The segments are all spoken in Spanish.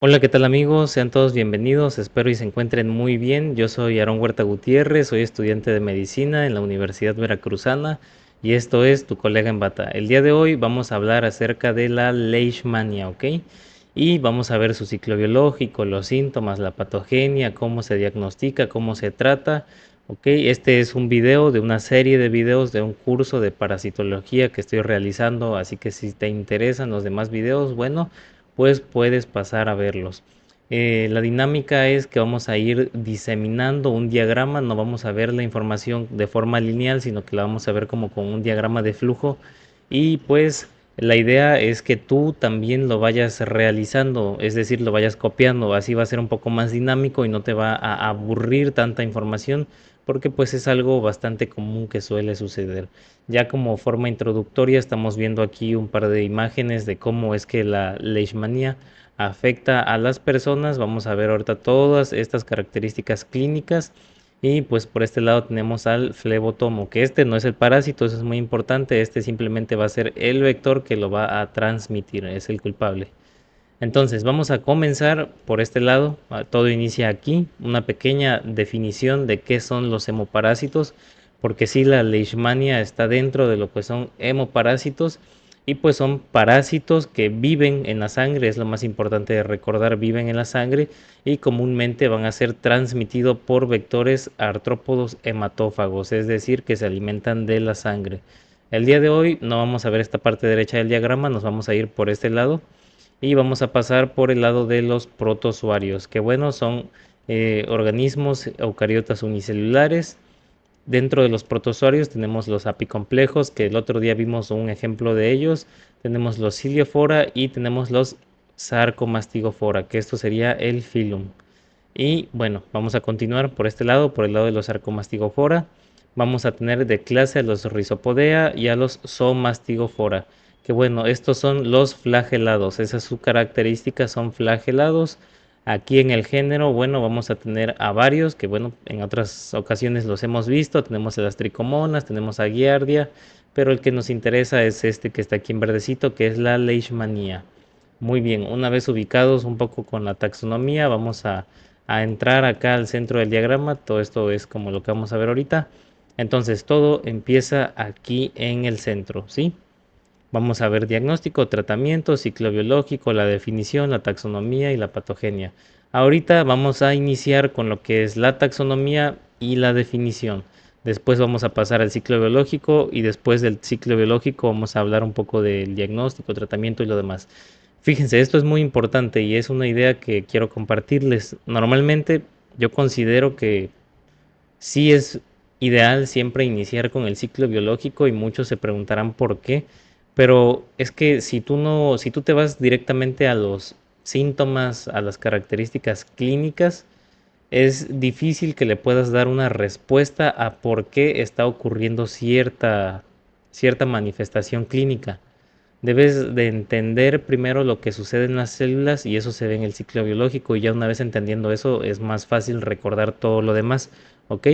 Hola, ¿qué tal amigos? Sean todos bienvenidos, espero y se encuentren muy bien. Yo soy Aarón Huerta Gutiérrez, soy estudiante de medicina en la Universidad Veracruzana y esto es Tu Colega en Bata. El día de hoy vamos a hablar acerca de la Leishmania, ¿ok? Y vamos a ver su ciclo biológico, los síntomas, la patogenia, cómo se diagnostica, cómo se trata, ¿ok? Este es un video de una serie de videos de un curso de parasitología que estoy realizando, así que si te interesan los demás videos, bueno, pues puedes pasar a verlos. La dinámica es que vamos a ir diseminando un diagrama, no vamos a ver la información de forma lineal, sino que la vamos a ver como con un diagrama de flujo y pues la idea es que tú también lo vayas realizando, es decir, lo vayas copiando, así va a ser un poco más dinámico y no te va a aburrir tanta información porque pues es algo bastante común que suele suceder. Ya como forma introductoria estamos viendo aquí un par de imágenes de cómo es que la leishmanía afecta a las personas. Vamos a ver ahorita todas estas características clínicas y pues por este lado tenemos al flebotomo, que este no es el parásito, eso es muy importante, este simplemente va a ser el vector que lo va a transmitir, es el culpable. Entonces, vamos a comenzar por este lado. Todo inicia aquí, una pequeña definición de qué son los hemoparásitos, porque sí, la leishmania está dentro de lo que son hemoparásitos y pues son parásitos que viven en la sangre, es lo más importante de recordar, viven en la sangre y comúnmente van a ser transmitidos por vectores artrópodos hematófagos, es decir, que se alimentan de la sangre. El día de hoy no vamos a ver esta parte derecha del diagrama, nos vamos a ir por este lado y vamos a pasar por el lado de los protozoarios, que bueno, son organismos eucariotas unicelulares. Dentro de los protozoarios tenemos los apicomplejos, que el otro día vimos un ejemplo de ellos. Tenemos los ciliofora y tenemos los sarcomastigofora, que esto sería el filum. Y bueno, vamos a continuar por este lado, por el lado de los sarcomastigofora. Vamos a tener de clase a los Rhizopodea y a los Zoomastigofora. Que bueno, estos son los flagelados. Esa es su característica, son flagelados. Aquí en el género, bueno, vamos a tener a varios que bueno, en otras ocasiones los hemos visto. Tenemos a las tricomonas, tenemos a Giardia, pero el que nos interesa es este que está aquí en verdecito, que es la Leishmania. Muy bien, una vez ubicados un poco con la taxonomía, vamos a entrar acá al centro del diagrama. Todo esto es como lo que vamos a ver ahorita. Entonces todo empieza aquí en el centro, ¿sí? Vamos a ver diagnóstico, tratamiento, ciclo biológico, la definición, la taxonomía y la patogenia. Ahorita vamos a iniciar con lo que es la taxonomía y la definición. Después vamos a pasar al ciclo biológico y después del ciclo biológico vamos a hablar un poco del diagnóstico, tratamiento y lo demás. Fíjense, esto es muy importante y es una idea que quiero compartirles. Normalmente yo considero que sí es ideal siempre iniciar con el ciclo biológico y muchos se preguntarán por qué, pero es que si tú te vas directamente a los síntomas, a las características clínicas, es difícil que le puedas dar una respuesta a por qué está ocurriendo cierta manifestación clínica. Debes de entender primero lo que sucede en las células y eso se ve en el ciclo biológico y ya una vez entendiendo eso es más fácil recordar todo lo demás. ¿Ok?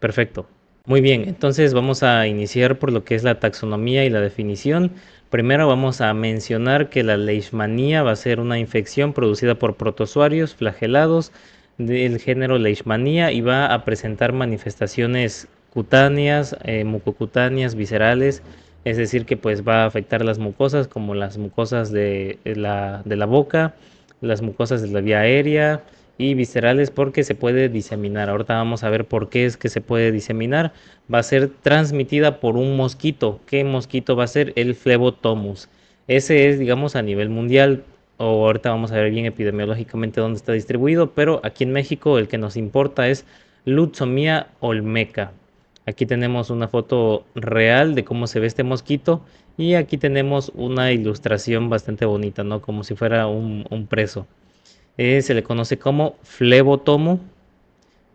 Perfecto. Muy bien, entonces vamos a iniciar por lo que es la taxonomía y la definición. Primero vamos a mencionar que la leishmanía va a ser una infección producida por protozoarios flagelados del género Leishmania y va a presentar manifestaciones cutáneas, mucocutáneas, viscerales, es decir, que pues va a afectar las mucosas como las mucosas de la boca, las mucosas de la vía aérea y viscerales porque se puede diseminar. Ahorita vamos a ver por qué es que se puede diseminar. Va a ser transmitida por un mosquito. ¿Qué mosquito va a ser? El Flebotomus. Ese es, digamos, a nivel mundial, o ahorita vamos a ver bien epidemiológicamente dónde está distribuido, pero aquí en México el que nos importa es Lutzomia olmeca. Aquí tenemos una foto real de cómo se ve este mosquito y aquí tenemos una ilustración bastante bonita, ¿no? Como si fuera un preso. Se le conoce como flebotomo.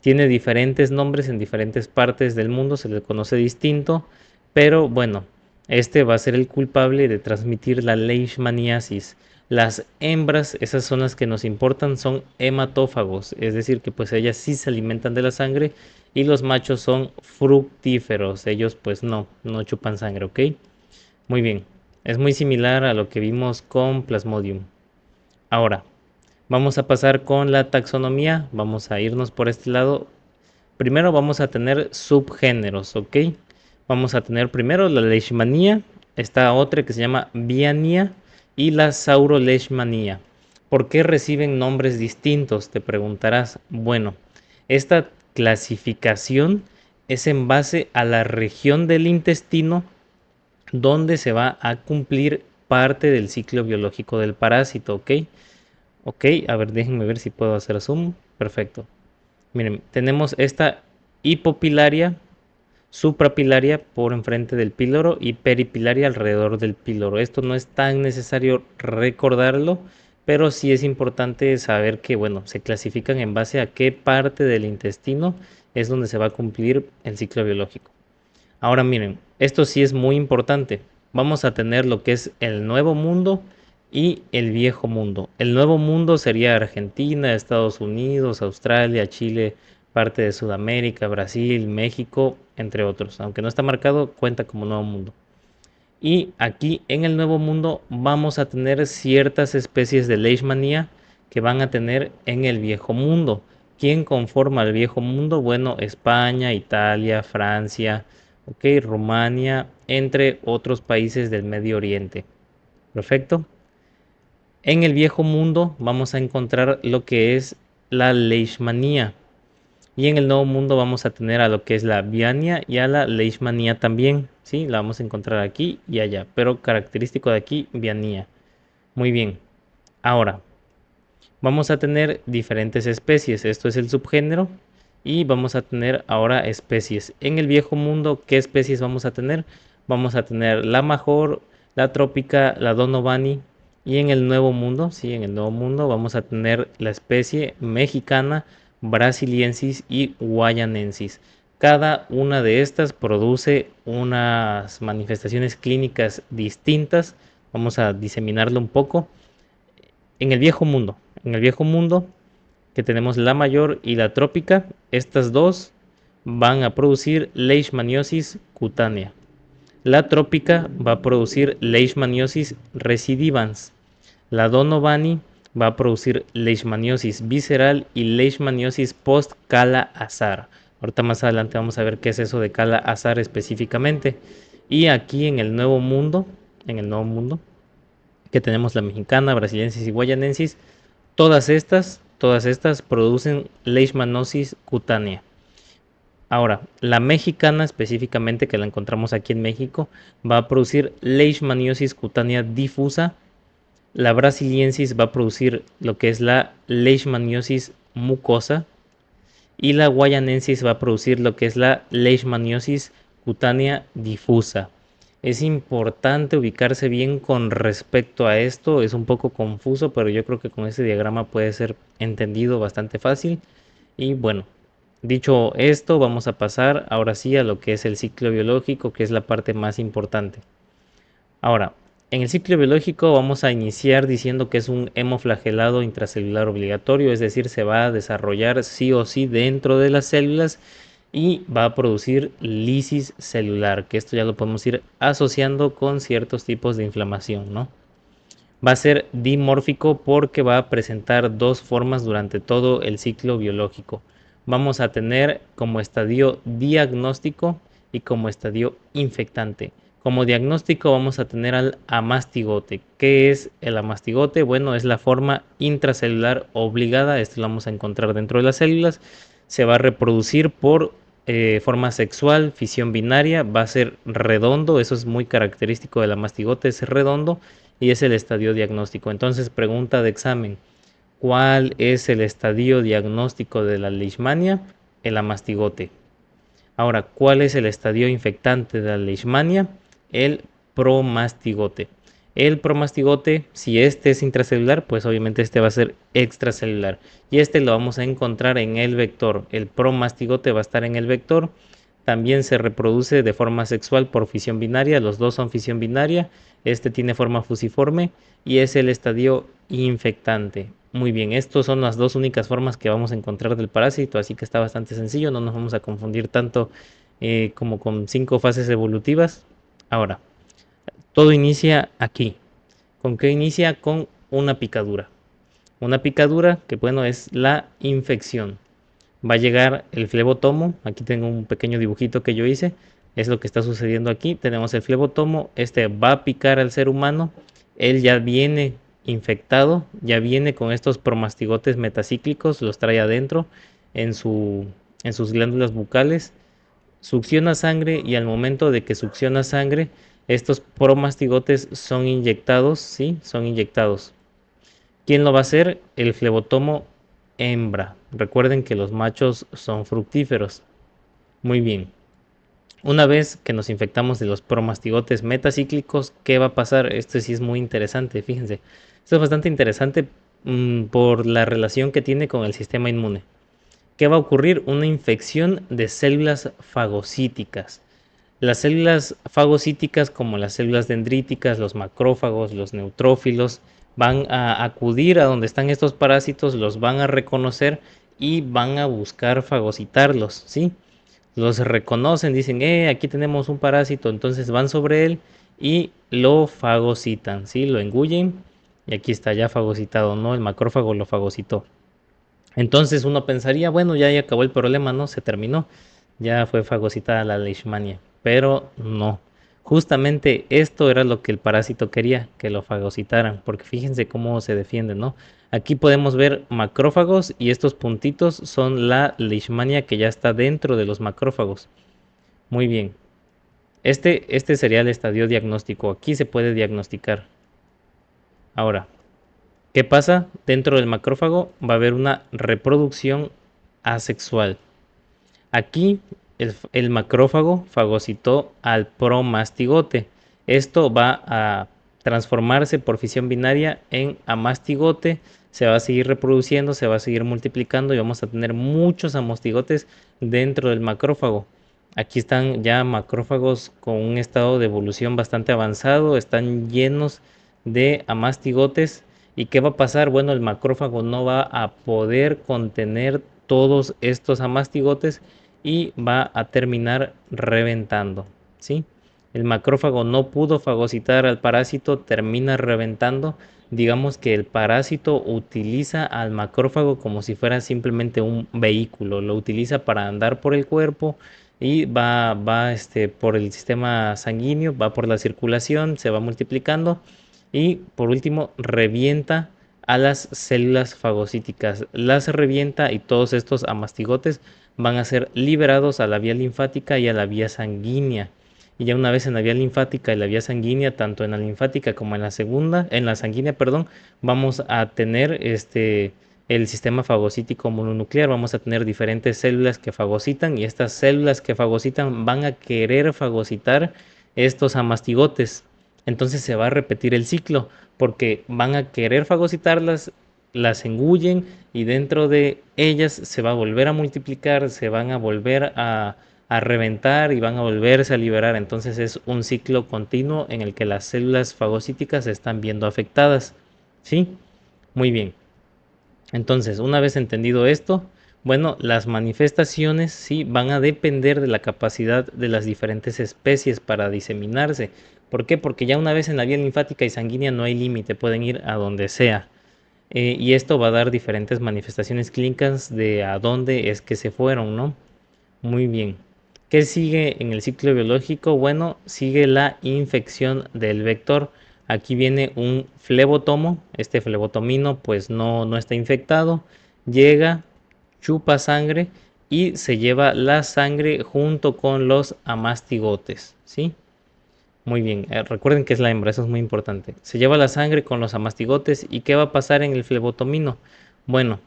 Tiene diferentes nombres en diferentes partes del mundo, se le conoce distinto, pero bueno, este va a ser el culpable de transmitir la leishmaniasis. Las hembras, esas son las que nos importan, son hematófagos, es decir, que pues ellas sí se alimentan de la sangre y los machos son fructíferos, ellos pues no chupan sangre, ¿ok? Muy bien, es muy similar a lo que vimos con Plasmodium. Ahora, Vamos a pasar con la taxonomía. Vamos a irnos por este lado. Primero vamos a tener subgéneros, ¿ok? Vamos a tener primero la leishmanía, está otra que se llama bianía y la sauroleishmanía. ¿Por qué reciben nombres distintos? Te preguntarás. Bueno, esta clasificación es en base a la región del intestino donde se va a cumplir parte del ciclo biológico del parásito, ¿ok? Ok, a ver, déjenme ver si puedo hacer zoom. Perfecto. Miren, tenemos esta hipopilaria, suprapilaria por enfrente del píloro y peripilaria alrededor del píloro. Esto no es tan necesario recordarlo, pero sí es importante saber que, bueno, se clasifican en base a qué parte del intestino es donde se va a cumplir el ciclo biológico. Ahora miren, esto sí es muy importante. Vamos a tener lo que es el Nuevo Mundo y el Viejo Mundo. El Nuevo Mundo sería Argentina, Estados Unidos, Australia, Chile, parte de Sudamérica, Brasil, México, entre otros. Aunque no está marcado, cuenta como Nuevo Mundo. Y aquí en el Nuevo Mundo vamos a tener ciertas especies de Leishmania que van a tener en el Viejo Mundo. ¿Quién conforma el Viejo Mundo? Bueno, España, Italia, Francia, ok, Rumania, entre otros países del Medio Oriente. Perfecto. En el Viejo Mundo vamos a encontrar lo que es la Leishmanía. Y en el Nuevo Mundo vamos a tener a lo que es la Viania y a la Leishmanía también, ¿sí? La vamos a encontrar aquí y allá, pero característico de aquí, Viania. Muy bien. Ahora, vamos a tener diferentes especies. Esto es el subgénero. Y vamos a tener ahora especies. En el Viejo Mundo, ¿qué especies vamos a tener? Vamos a tener la Major, la Trópica, la Donovani. Y en el Nuevo Mundo, sí, en el Nuevo Mundo vamos a tener la especie mexicana, brasiliensis y guayanensis. Cada una de estas produce unas manifestaciones clínicas distintas. Vamos a diseminarlo un poco. En el viejo mundo, que tenemos la mayor y la trópica, estas dos van a producir leishmaniosis cutánea. La trópica va a producir leishmaniosis recidivans. La Donovani va a producir leishmaniosis visceral y leishmaniosis post-Kala-Azar. Ahorita más adelante vamos a ver qué es eso de Kala-Azar específicamente. Y aquí en el nuevo mundo, que tenemos la mexicana, brasiliensis y guayanensis, todas estas producen leishmanosis cutánea. Ahora, la mexicana específicamente, que la encontramos aquí en México, va a producir leishmaniosis cutánea difusa. La brasiliensis va a producir lo que es la leishmaniosis mucosa. Y la guayanensis va a producir lo que es la leishmaniosis cutánea difusa. Es importante ubicarse bien con respecto a esto, es un poco confuso, pero yo creo que con este diagrama puede ser entendido bastante fácil. Y bueno, dicho esto, vamos a pasar ahora sí a lo que es el ciclo biológico, que es la parte más importante. Ahora, en el ciclo biológico vamos a iniciar diciendo que es un hemoflagelado intracelular obligatorio, es decir, se va a desarrollar sí o sí dentro de las células y va a producir lisis celular, que esto ya lo podemos ir asociando con ciertos tipos de inflamación, ¿no? Va a ser dimórfico porque va a presentar dos formas durante todo el ciclo biológico. Vamos a tener como estadio diagnóstico y como estadio infectante. Como diagnóstico vamos a tener al amastigote. ¿Qué es el amastigote? Bueno, es la forma intracelular obligada. Esto lo vamos a encontrar dentro de las células. Se va a reproducir por forma sexual, fisión binaria. Va a ser redondo. Eso es muy característico del amastigote. Es redondo y es el estadio diagnóstico. Entonces, pregunta de examen. ¿Cuál es el estadio diagnóstico de la leishmania? El amastigote. Ahora, ¿cuál es el estadio infectante de la leishmania? El promastigote. El promastigote, si este es intracelular, pues obviamente este va a ser extracelular. Y este lo vamos a encontrar en el vector. El promastigote va a estar en el vector. También se reproduce de forma sexual por fisión binaria. Los dos son fisión binaria. Este tiene forma fusiforme y es el estadio infectante. Muy bien, estas son las dos únicas formas que vamos a encontrar del parásito, así que está bastante sencillo, no nos vamos a confundir tanto como con 5 fases evolutivas. Ahora, todo inicia aquí. ¿Con qué inicia? Con una picadura. Una picadura, que bueno, es la infección. Va a llegar el flebotomo. Aquí tengo un pequeño dibujito que yo hice. Es lo que está sucediendo aquí. Tenemos el flebotomo. Este va a picar al ser humano. Él ya viene infectado, ya viene con estos promastigotes metacíclicos, los trae adentro en, su, en sus glándulas bucales. Succiona sangre y al momento de que succiona sangre, estos promastigotes son inyectados, ¿sí? Son inyectados. ¿Quién lo va a hacer? El flebotomo hembra. Recuerden que los machos son fructíferos. Muy bien. Una vez que nos infectamos de los promastigotes metacíclicos, ¿qué va a pasar? Esto sí es muy interesante, fíjense. Esto es bastante interesante por la relación que tiene con el sistema inmune. ¿Qué va a ocurrir? Una infección de células fagocíticas. Las células fagocíticas, como las células dendríticas, los macrófagos, los neutrófilos, van a acudir a donde están estos parásitos, los van a reconocer y van a buscar fagocitarlos, ¿sí? Los reconocen, dicen, aquí tenemos un parásito, entonces van sobre él y lo fagocitan, ¿sí? Lo engullen y aquí está ya fagocitado, ¿no? El macrófago lo fagocitó. Entonces uno pensaría, bueno, ya acabó el problema, ¿no? Se terminó, ya fue fagocitada la leishmania, pero no. Justamente esto era lo que el parásito quería, que lo fagocitaran, porque fíjense cómo se defiende, ¿no? Aquí podemos ver macrófagos y estos puntitos son la leishmania que ya está dentro de los macrófagos. Muy bien. Este sería el estadio diagnóstico. Aquí se puede diagnosticar. Ahora, ¿qué pasa? Dentro del macrófago va a haber una reproducción asexual. Aquí el macrófago fagocitó al promastigote. Esto va a transformarse por fisión binaria en amastigote. Se va a seguir reproduciendo, se va a seguir multiplicando y vamos a tener muchos amastigotes dentro del macrófago. Aquí están ya macrófagos con un estado de evolución bastante avanzado, están llenos de amastigotes. ¿Y qué va a pasar? Bueno, el macrófago no va a poder contener todos estos amastigotes y va a terminar reventando, ¿sí? El macrófago no pudo fagocitar al parásito, termina reventando. Digamos que el parásito utiliza al macrófago como si fuera simplemente un vehículo, lo utiliza para andar por el cuerpo y va por el sistema sanguíneo, va por la circulación, se va multiplicando y por último revienta a las células fagocíticas, las revienta y todos estos amastigotes van a ser liberados a la vía linfática y a la vía sanguínea. Y ya una vez en la vía linfática y la vía sanguínea, tanto en la linfática como en la sanguínea, perdón, vamos a tener el sistema fagocítico mononuclear, vamos a tener diferentes células que fagocitan y estas células que fagocitan van a querer fagocitar estos amastigotes. Entonces se va a repetir el ciclo porque van a querer fagocitarlas, las engullen y dentro de ellas se va a volver a multiplicar, se van a volver a reventar y van a volverse a liberar. Entonces es un ciclo continuo en el que las células fagocíticas se están viendo afectadas. ¿Sí? Muy bien. Entonces, una vez entendido esto, bueno, las manifestaciones sí van a depender de la capacidad de las diferentes especies para diseminarse. ¿Por qué? Porque ya una vez en la vía linfática y sanguínea no hay límite, pueden ir a donde sea. Y esto va a dar diferentes manifestaciones clínicas de a dónde es que se fueron, ¿no? Muy bien. ¿Qué sigue en el ciclo biológico? Bueno, sigue la infección del vector. Aquí viene un flebotomo. Este flebotomino pues no está infectado. Llega, chupa sangre y se lleva la sangre junto con los amastigotes, ¿sí? Muy bien, recuerden que es la hembra, eso es muy importante. Se lleva la sangre con los amastigotes y ¿qué va a pasar en el flebotomino? Bueno,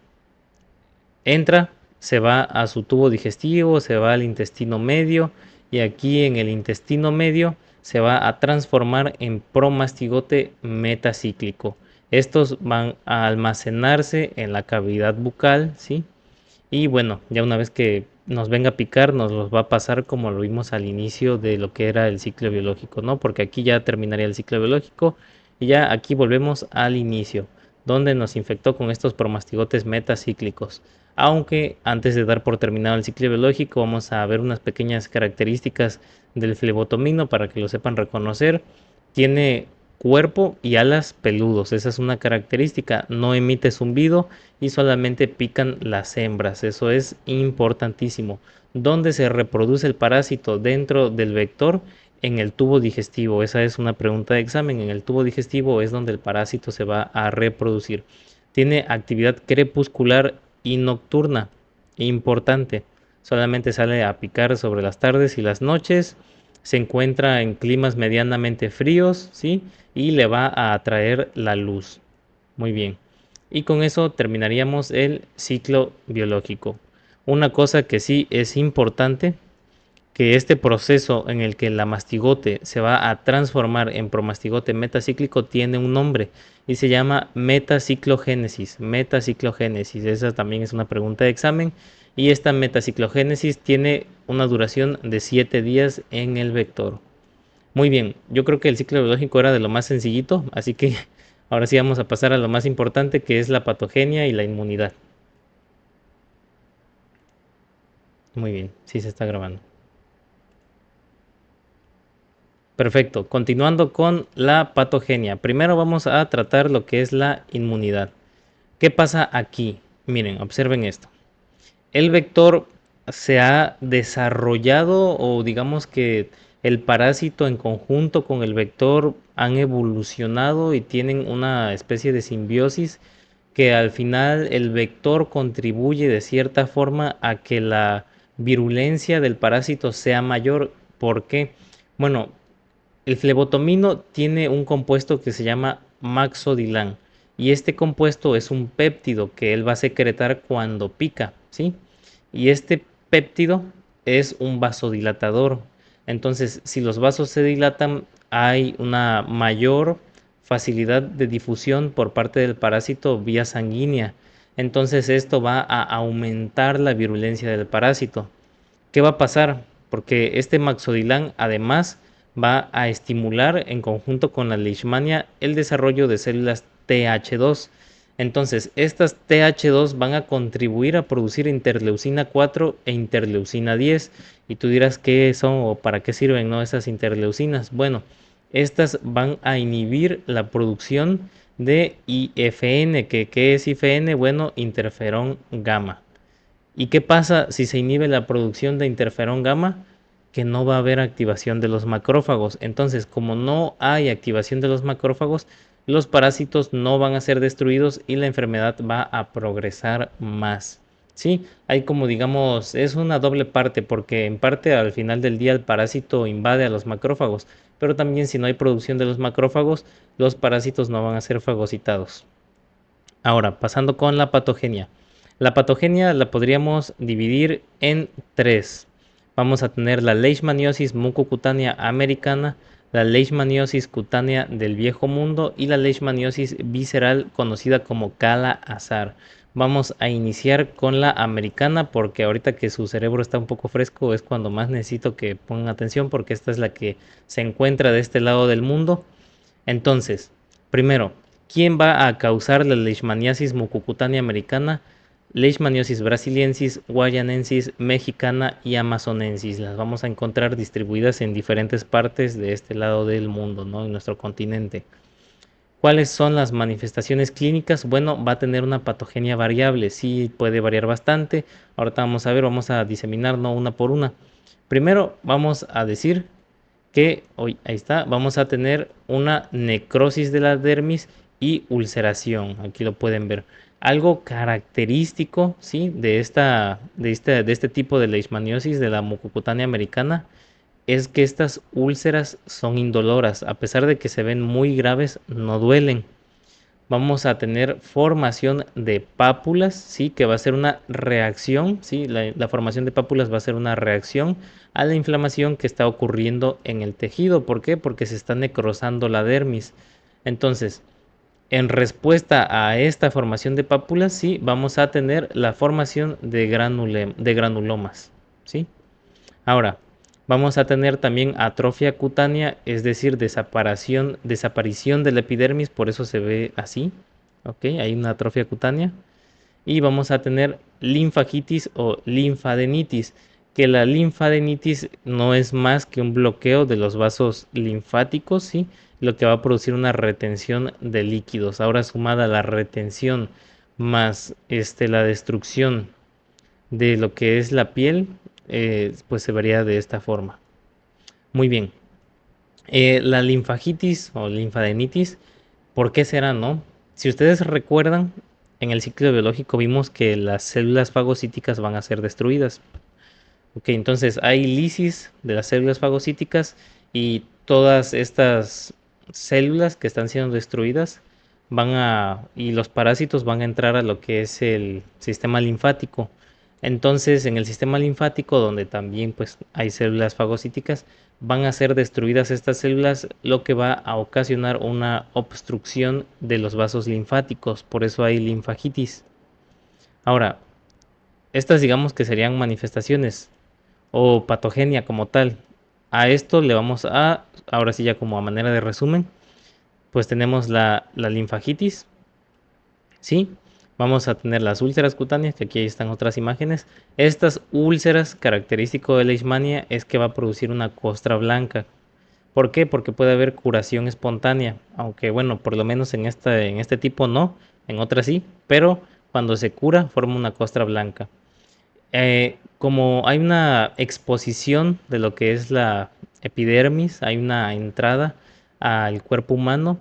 entra, se va a su tubo digestivo, se va al intestino medio y aquí en el intestino medio se va a transformar en promastigote metacíclico. Estos van a almacenarse en la cavidad bucal, ¿sí? Y bueno, ya una vez que nos venga a picar, nos los va a pasar como lo vimos al inicio de lo que era el ciclo biológico, ¿no? Porque aquí ya terminaría el ciclo biológico y ya aquí volvemos al inicio, donde nos infectó con estos promastigotes metacíclicos. Aunque antes de dar por terminado el ciclo biológico, vamos a ver unas pequeñas características del flebotomino para que lo sepan reconocer. Tiene cuerpo y alas peludos. Esa es una característica. No emite zumbido y solamente pican las hembras. Eso es importantísimo. ¿Dónde se reproduce el parásito? Dentro del vector, en el tubo digestivo. Esa es una pregunta de examen. En el tubo digestivo es donde el parásito se va a reproducir. Tiene actividad crepuscular y nocturna. Importante. Solamente sale a picar sobre las tardes y las noches. Se encuentra en climas medianamente fríos, ¿sí? Y le va a atraer la luz. Muy bien. Y con eso terminaríamos el ciclo biológico. Una cosa que sí es importante, que este proceso en el que la mastigote se va a transformar en promastigote metacíclico tiene un nombre y se llama metaciclogénesis. Metaciclogénesis, esa también es una pregunta de examen y esta metaciclogénesis tiene una duración de 7 días en el vector. Muy bien, yo creo que el ciclo biológico era de lo más sencillito, así que ahora sí vamos a pasar a lo más importante, que es la patogenia y la inmunidad. Muy bien, sí se está grabando. Perfecto, continuando con la patogenia. Primero vamos a tratar lo que es la inmunidad. ¿Qué pasa aquí? Miren, observen esto. El vector se ha desarrollado o digamos que el parásito en conjunto con el vector han evolucionado y tienen una especie de simbiosis que al final el vector contribuye de cierta forma a que la virulencia del parásito sea mayor. ¿Por qué? Bueno, el flebotomino tiene un compuesto que se llama maxodilán y este compuesto es un péptido que él va a secretar cuando pica, ¿sí? Y este péptido es un vasodilatador. Entonces, si los vasos se dilatan, hay una mayor facilidad de difusión por parte del parásito vía sanguínea. Entonces, esto va a aumentar la virulencia del parásito. ¿Qué va a pasar? Porque este maxodilán además va a estimular en conjunto con la leishmania el desarrollo de células TH2. Entonces, estas TH2 van a contribuir a producir interleucina 4 e interleucina 10. Y tú dirás qué son o para qué sirven, ¿no? Esas interleucinas. Bueno, estas van a inhibir la producción de IFN. ¿Qué es IFN? Bueno, interferón gamma. ¿Y qué pasa si se inhibe la producción de interferón gamma? Que no va a haber activación de los macrófagos. Entonces, como no hay activación de los macrófagos, los parásitos no van a ser destruidos y la enfermedad va a progresar más. Sí, hay como digamos, es una doble parte porque en parte al final del día el parásito invade a los macrófagos, pero también si no hay producción de los macrófagos, los parásitos no van a ser fagocitados. Ahora, pasando con la patogenia. La patogenia la podríamos dividir en tres. Vamos a tener la leishmaniosis mucocutánea americana, la leishmaniosis cutánea del viejo mundo y la leishmaniosis visceral conocida como Kala-Azar. Vamos a iniciar con la americana porque ahorita que su cerebro está un poco fresco es cuando más necesito que pongan atención porque esta es la que se encuentra de este lado del mundo. Entonces, primero, ¿quién va a causar la leishmaniasis mucocutánea americana? Leishmaniosis brasiliensis, guayanensis, mexicana y amazonensis. Las vamos a encontrar distribuidas en diferentes partes de este lado del mundo, ¿no? En nuestro continente. ¿Cuáles son las manifestaciones clínicas? Bueno, va a tener una patogenia variable, sí puede variar bastante. Ahorita vamos a ver, vamos a diseminar, no una por una. Primero vamos a decir que hoy ahí está, vamos a tener una necrosis de la dermis y ulceración. Aquí lo pueden ver. Algo característico, ¿sí? de este tipo de leishmaniosis de la mucocutánea americana es que estas úlceras son indoloras, a pesar de que se ven muy graves, no duelen. Vamos a tener formación de pápulas, ¿sí? Que va a ser una reacción, ¿sí? La formación de pápulas va a ser una reacción a la inflamación que está ocurriendo en el tejido. ¿Por qué? Porque se está necrosando la dermis. Entonces, en respuesta a esta formación de pápulas, sí, vamos a tener la formación de granulomas, ¿sí? Ahora, vamos a tener también atrofia cutánea, es decir, desaparición de la epidermis, por eso se ve así. ¿Ok? Hay una atrofia cutánea. Y vamos a tener linfagitis o linfadenitis, que la linfadenitis no es más que un bloqueo de los vasos linfáticos, ¿sí? lo que va a producir una retención de líquidos. Ahora sumada la retención más la destrucción de lo que es la piel, pues se vería de esta forma. Muy bien. La linfagitis o linfadenitis, ¿por qué será, no? Si ustedes recuerdan, en el ciclo biológico vimos que las células fagocíticas van a ser destruidas. Ok, entonces hay lisis de las células fagocíticas y todas estas células que están siendo destruidas y los parásitos van a entrar a lo que es el sistema linfático. Entonces, en el sistema linfático, donde también pues hay células fagocíticas, van a ser destruidas estas células, lo que va a ocasionar una obstrucción de los vasos linfáticos. Por eso hay linfagitis. Ahora, estas digamos que serían manifestaciones o patogenia como tal. A esto le vamos a, ahora sí ya como a manera de resumen, pues tenemos la linfagitis, ¿sí? Vamos a tener las úlceras cutáneas, que aquí están otras imágenes. Estas úlceras, característico de la leishmania, es que va a producir una costra blanca. ¿Por qué? Porque puede haber curación espontánea, aunque bueno, por lo menos en este tipo no, en otras sí, pero cuando se cura forma una costra blanca. Como hay una exposición de lo que es la epidermis, hay una entrada al cuerpo humano,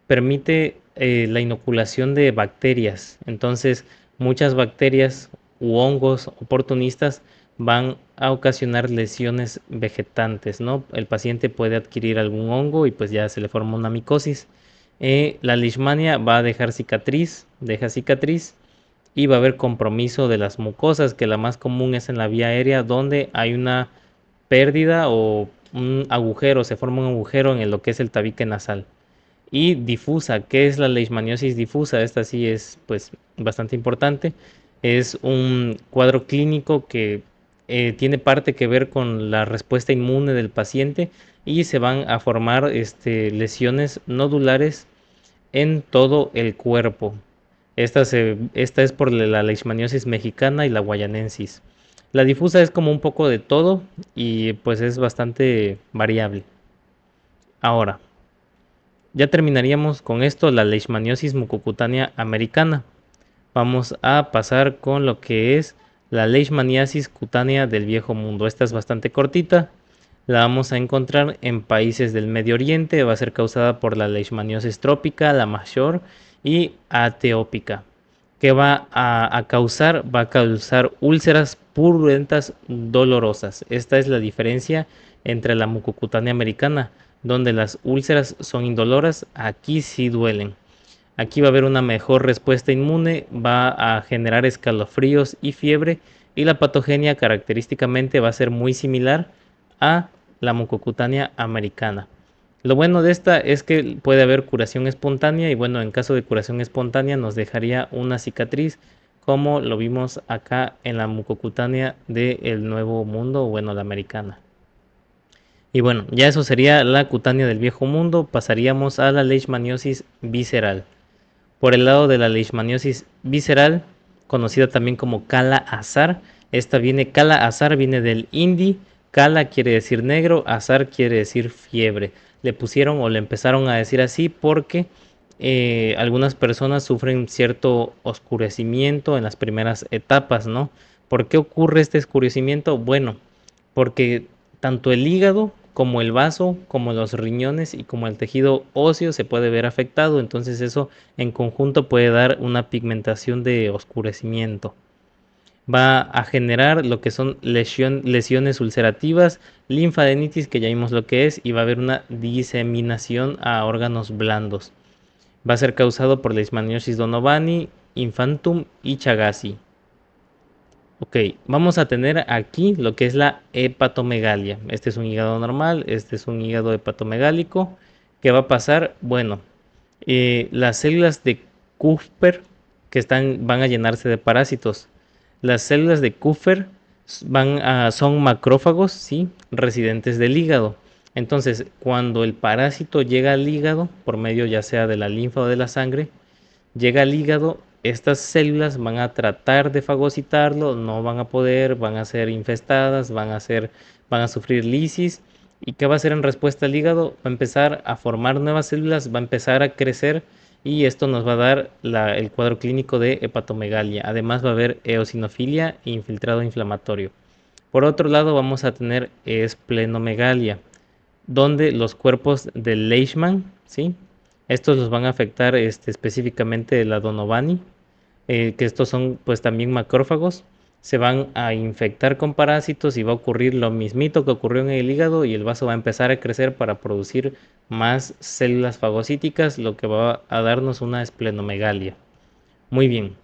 permite la inoculación de bacterias. Entonces, muchas bacterias u hongos oportunistas van a ocasionar lesiones vegetantes, ¿no? El paciente puede adquirir algún hongo y pues ya se le forma una micosis. La leishmania va a dejar cicatriz, deja cicatriz y va a haber compromiso de las mucosas, que la más común es en la vía aérea, donde hay una pérdida o un agujero, se forma un agujero en lo que es el tabique nasal. Y difusa, ¿qué es la leishmaniosis difusa? Esta sí es pues bastante importante. Es un cuadro clínico que tiene parte que ver con la respuesta inmune del paciente y se van a formar lesiones nodulares en todo el cuerpo. Esta es por la leishmaniosis mexicana y la guayanensis. La difusa es como un poco de todo y pues es bastante variable. Ahora, ya terminaríamos con esto, la leishmaniosis mucocutánea americana. Vamos a pasar con lo que es la leishmaniasis cutánea del viejo mundo. Esta es bastante cortita. La vamos a encontrar en países del Medio Oriente. Va a ser causada por la leishmaniosis trópica, la mayor y ateópica. ¿Qué va a causar? Va a causar úlceras purulentas dolorosas. Esta es la diferencia entre la mucocutánea americana, donde las úlceras son indoloras, aquí sí duelen. Aquí va a haber una mejor respuesta inmune, va a generar escalofríos y fiebre, y la patogenia característicamente va a ser muy similar a la mucocutánea americana. Lo bueno de esta es que puede haber curación espontánea y bueno, en caso de curación espontánea nos dejaría una cicatriz como lo vimos acá en la mucocutánea del Nuevo Mundo o bueno, la americana. Y bueno, ya eso sería la cutánea del Viejo Mundo, pasaríamos a la leishmaniosis visceral. Por el lado de la leishmaniosis visceral, conocida también como Kala-Azar, Kala-Azar viene del hindi, Kala quiere decir negro, Azar quiere decir fiebre. Le pusieron o le empezaron a decir así porque algunas personas sufren cierto oscurecimiento en las primeras etapas, ¿no? ¿Por qué ocurre este oscurecimiento? Bueno, porque tanto el hígado como el vaso, como los riñones y como el tejido óseo se puede ver afectado, entonces eso en conjunto puede dar una pigmentación de oscurecimiento. Va a generar lo que son lesiones ulcerativas, linfadenitis, que ya vimos lo que es, y va a haber una diseminación a órganos blandos. Va a ser causado por leishmaniosis donovani, infantum y chagassi. Ok, vamos a tener aquí lo que es la hepatomegalia. Este es un hígado normal, este es un hígado hepatomegálico. ¿Qué va a pasar? Bueno, las células de Kupffer van a llenarse de parásitos. Las células de Kupffer son macrófagos, ¿sí? Residentes del hígado. Entonces, cuando el parásito llega al hígado, por medio ya sea de la linfa o de la sangre, llega al hígado, estas células van a tratar de fagocitarlo, no van a poder, van a ser infestadas, van a sufrir lisis ¿Y qué va a hacer en respuesta al hígado? Va a empezar a formar nuevas células, va a empezar a crecer y esto nos va a dar el cuadro clínico de hepatomegalia. Además va a haber eosinofilia e infiltrado inflamatorio. Por otro lado vamos a tener esplenomegalia, donde los cuerpos de Leishman, ¿sí? Estos los van a afectar específicamente la Donovani, que estos son pues también macrófagos, se van a infectar con parásitos y va a ocurrir lo mismito que ocurrió en el hígado y el vaso va a empezar a crecer para producir más células fagocíticas, lo que va a darnos una esplenomegalia. Muy bien.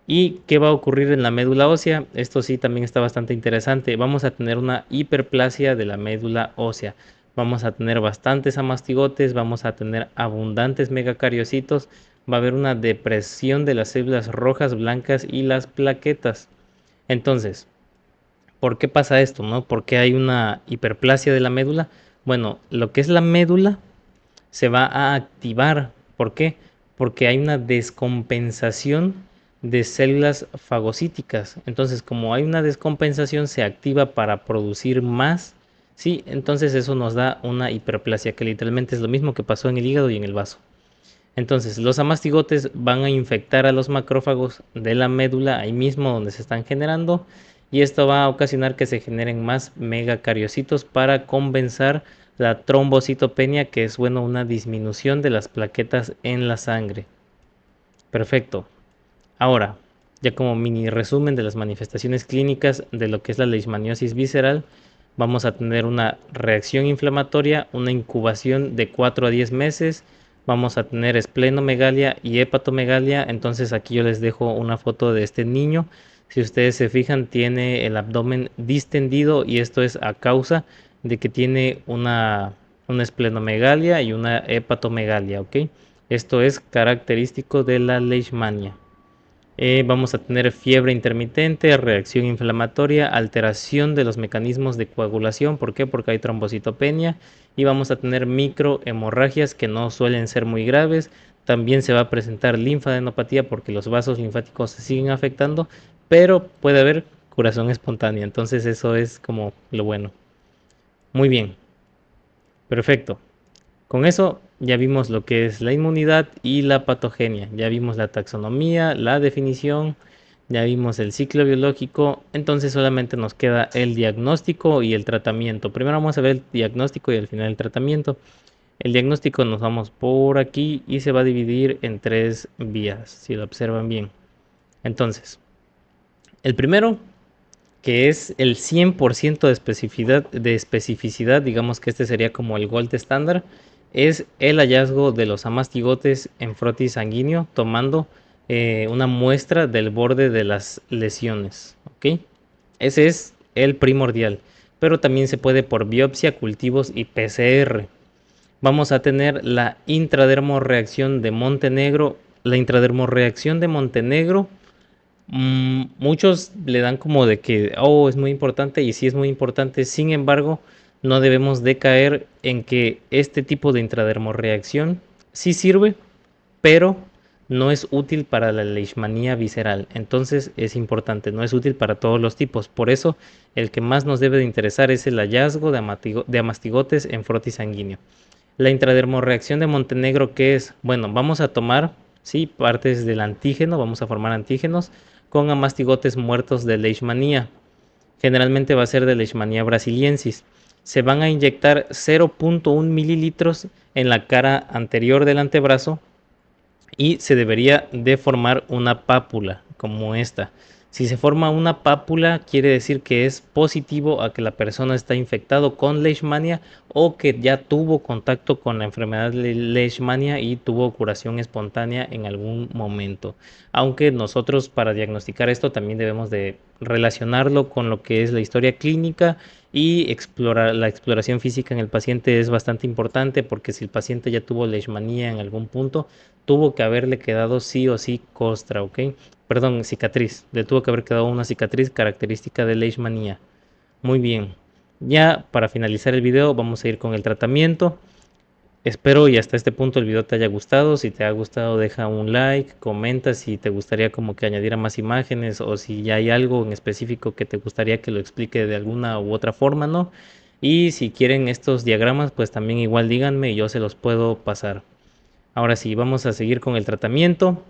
¿Y qué va a ocurrir en la médula ósea? Esto sí también está bastante interesante. Vamos a tener una hiperplasia de la médula ósea. Vamos a tener bastantes amastigotes, vamos a tener abundantes megacariocitos, va a haber una depresión de las células rojas, blancas y las plaquetas. Entonces, ¿por qué pasa esto, no? ¿Por qué hay una hiperplasia de la médula? Bueno, lo que es la médula se va a activar. ¿Por qué? Porque hay una descompensación de células fagocíticas. Entonces, como hay una descompensación, se activa para producir más. Sí, entonces eso nos da una hiperplasia, que literalmente es lo mismo que pasó en el hígado y en el vaso. Entonces, los amastigotes van a infectar a los macrófagos de la médula ahí mismo donde se están generando y esto va a ocasionar que se generen más megacariocitos para compensar la trombocitopenia, que es bueno una disminución de las plaquetas en la sangre. Perfecto. Ahora, ya como mini resumen de las manifestaciones clínicas de lo que es la leishmaniosis visceral, vamos a tener una reacción inflamatoria, una incubación de 4 a 10 meses, vamos a tener esplenomegalia y hepatomegalia. Entonces aquí yo les dejo una foto de este niño. Si ustedes se fijan, tiene el abdomen distendido y esto es a causa de que tiene una esplenomegalia y una hepatomegalia, ¿ok? Esto es característico de la leishmania. Vamos a tener fiebre intermitente, reacción inflamatoria, alteración de los mecanismos de coagulación. ¿Por qué? Porque hay trombocitopenia. Y vamos a tener microhemorragias que no suelen ser muy graves. También se va a presentar linfadenopatía porque los vasos linfáticos se siguen afectando, pero puede haber curación espontánea. Entonces eso es como lo bueno. Muy bien, perfecto. Con eso ya vimos lo que es la inmunidad y la patogenia, ya vimos la taxonomía, la definición, ya vimos el ciclo biológico, entonces solamente nos queda el diagnóstico y el tratamiento. Primero vamos a ver el diagnóstico y al final el tratamiento. El diagnóstico nos vamos por aquí y se va a dividir en tres vías, si lo observan bien. Entonces, el primero, que es el 100% de especificidad, digamos que este sería como el gold estándar, es el hallazgo de los amastigotes en frotis sanguíneo tomando una muestra del borde de las lesiones, ¿ok? Ese es el primordial, pero también se puede por biopsia, cultivos y PCR. Vamos a tener la intradermorreacción de Montenegro. La intradermorreacción de Montenegro, muchos le dan como de que, oh, es muy importante y sí es muy importante. Sin embargo, no debemos de caer en que este tipo de intradermorreacción sí sirve, pero no es útil para la leishmanía visceral. Entonces es importante, no es útil para todos los tipos. Por eso el que más nos debe de interesar es el hallazgo de amastigotes en frotis sanguíneo. La intradermorreacción de Montenegro, ¿qué es? Bueno, vamos a tomar, sí, partes del antígeno, vamos a formar antígenos con amastigotes muertos de leishmanía. Generalmente va a ser de leishmanía brasiliensis. Se van a inyectar 0.1 mililitros en la cara anterior del antebrazo y se debería de formar una pápula como esta. Si se forma una pápula, quiere decir que es positivo a que la persona está infectado con leishmania o que ya tuvo contacto con la enfermedad de leishmania y tuvo curación espontánea en algún momento. Aunque nosotros para diagnosticar esto también debemos de relacionarlo con lo que es la historia clínica y la exploración física en el paciente es bastante importante porque si el paciente ya tuvo leishmanía en algún punto, tuvo que haberle quedado sí o sí costra, ¿ok? Perdón, cicatriz. Le tuvo que haber quedado una cicatriz característica de leishmanía. Muy bien. Ya para finalizar el video vamos a ir con el tratamiento. Espero y hasta este punto el video te haya gustado. Si te ha gustado deja un like, comenta si te gustaría como que añadiera más imágenes o si ya hay algo en específico que te gustaría que lo explique de alguna u otra forma, ¿no? Y si quieren estos diagramas, pues también igual díganme y yo se los puedo pasar. Ahora sí, vamos a seguir con el tratamiento.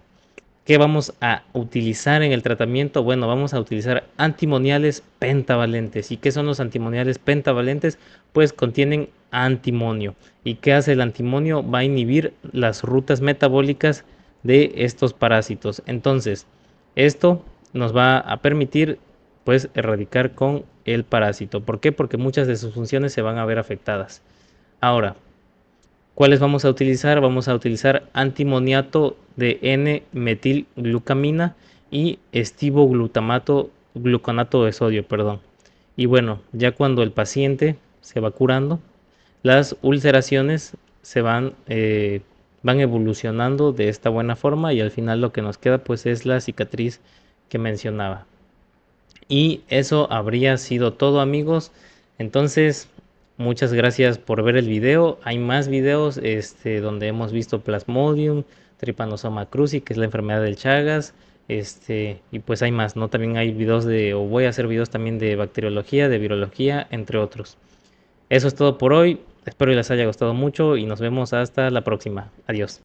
¿Qué vamos a utilizar en el tratamiento? Bueno, vamos a utilizar antimoniales pentavalentes. ¿Y qué son los antimoniales pentavalentes? Pues contienen antimonio. ¿Y qué hace el antimonio? Va a inhibir las rutas metabólicas de estos parásitos. Entonces, esto nos va a permitir pues erradicar con el parásito. ¿Por qué? Porque muchas de sus funciones se van a ver afectadas. Ahora, ¿cuáles vamos a utilizar? Vamos a utilizar antimoniato de N-metilglucamina y gluconato de sodio, perdón. Y bueno, ya cuando el paciente se va curando, las ulceraciones van evolucionando de esta buena forma y al final lo que nos queda pues es la cicatriz que mencionaba. Y eso habría sido todo, amigos. Entonces, muchas gracias por ver el video. Hay más videos donde hemos visto Plasmodium, Trypanosoma cruzi, que es la enfermedad del Chagas. Y pues hay más, ¿no? También hay videos o voy a hacer videos también de bacteriología, de virología, entre otros. Eso es todo por hoy. Espero que les haya gustado mucho y nos vemos hasta la próxima. Adiós.